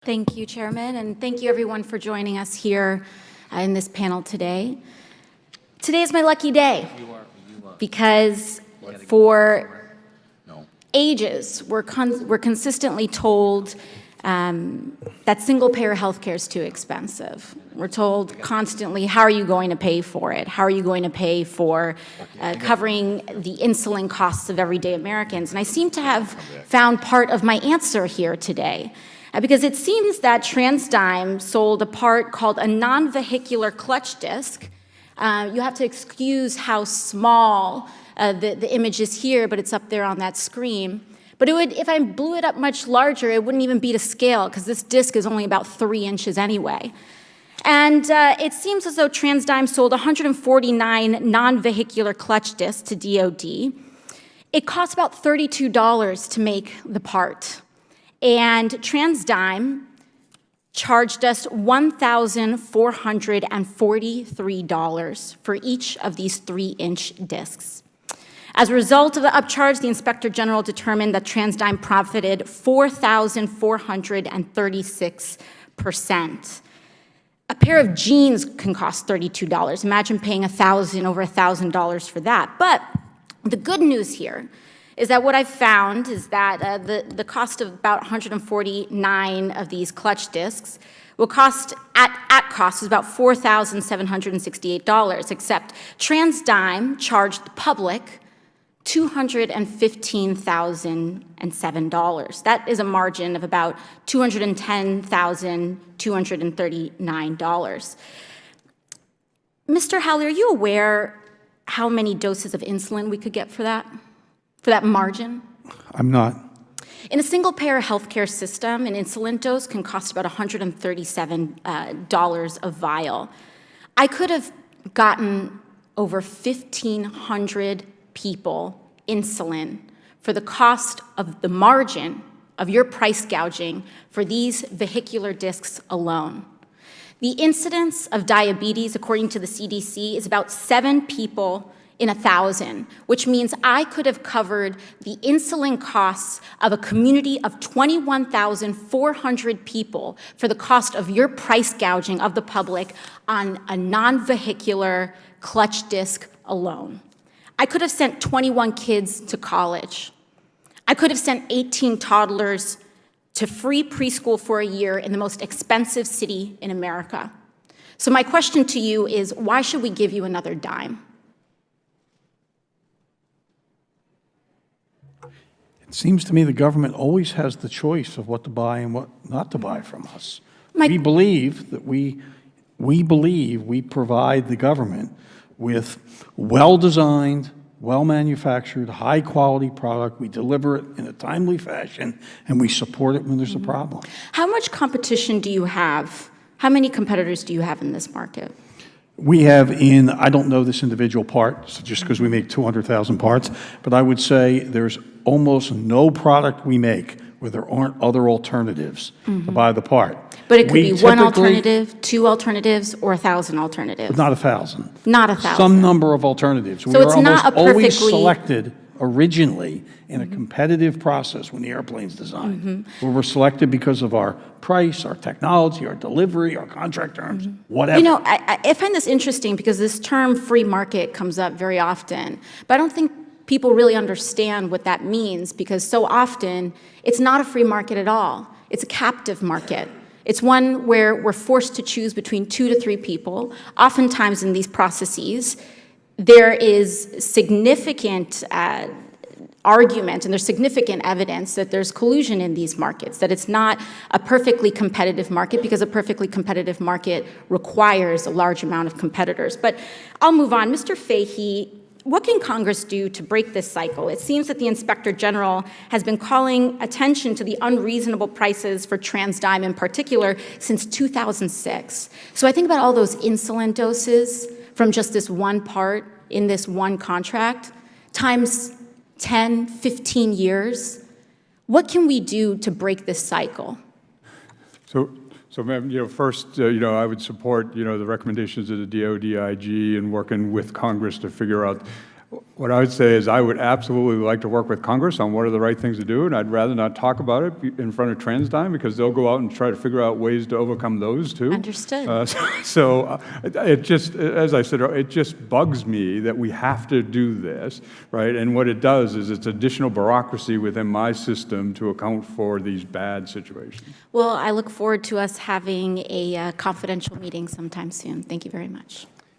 Thank you, Chairman, and thank you everyone for joining us here in this panel today. Today is my lucky day because for ages we're consistently told that single-payer health care is too expensive. We're told constantly, how are you going to pay for it? How are you going to pay for covering the insulin costs of everyday Americans? And I seem to have found part of my answer here today. Because it seems that TransDigm sold a part called a non-vehicular clutch disc. You have to excuse how small the image is here, but it's up there on that screen. But it would, if I blew it up much larger, it wouldn't even be to scale, because this disc is only about 3 inches anyway. And it seems as though TransDigm sold 149 non-vehicular clutch discs to DoD. It costs about $32 to make the part. And TransDigm charged us $1,443 for each of these 3-inch discs. As a result of the upcharge, the Inspector General determined that TransDigm profited 4,436%. A pair of jeans can cost $32. Imagine paying over $1,000 for that. But the good news here is that what I've found is that the cost of about 149 of these clutch discs will cost, at cost, is about $4,768, except TransDigm charged the public $215,007. That is a margin of about $210,239. Mr. Howley, are you aware how many doses of insulin we could get for that margin? I'm not. In a single-payer healthcare system, an insulin dose can cost about $137 a vial. I could have gotten over 1,500 people insulin for the cost of the margin of your price gouging for these vehicular discs alone. The incidence of diabetes, according to the CDC, is about 7 people in 1,000, which means I could have covered the insulin costs of a community of 21,400 people for the cost of your price gouging of the public on a non-vehicular clutch disc alone. I could have sent 21 kids to college. I could have sent 18 toddlers to free preschool for a year in the most expensive city in America. So my question to you is, why should we give you another dime? It seems to me the government always has the choice of what to buy and what not to buy from us. We believe that we provide the government with well-designed, well-manufactured, high-quality product. We deliver it in a timely fashion, and we support it when there's a problem. How much competition do you have? How many competitors do you have in this market? We have I don't know this individual part, so just because we make 200,000 parts, but I would say there's almost no product we make where there aren't other alternatives to buy the part. But it could be one alternative, 2 alternatives, or 1,000 alternatives. Not 1,000. Not 1,000. Some number of alternatives. So it's not a perfectly always selected originally in a competitive process when the airplane's designed, where we're selected because of our price, our technology, our delivery, our contract terms, whatever. You know, I find this interesting because this term free market comes up very often, but I don't think people really understand what that means, because so often it's not a free market at all. It's a captive market. It's one where we're forced to choose between 2 to 3 people. Oftentimes in these processes, there is significant argument and there's significant evidence that there's collusion in these markets, that it's not a perfectly competitive market, because a perfectly competitive market requires a large amount of competitors. But I'll move on. Mr. Fahey, what can Congress do to break this cycle? It seems that the Inspector General has been calling attention to the unreasonable prices for TransDigm in particular since 2006. So I think about all those insulin doses from just this one part in this one contract, times 10, 15 years. What can we do to break this cycle? So ma'am, first, I would support, the recommendations of the DoD IG and working with Congress to figure out What I would say is I would absolutely like to work with Congress on what are the right things to do, and I'd rather not talk about it in front of TransDigm because they'll go out and try to figure out ways to overcome those too. Understood. It just, as I said, it just bugs me that we have to do this, right? And what it does is it's additional bureaucracy within my system to account for these bad situations. Well, I look forward to us having a confidential meeting sometime soon. Thank you very much.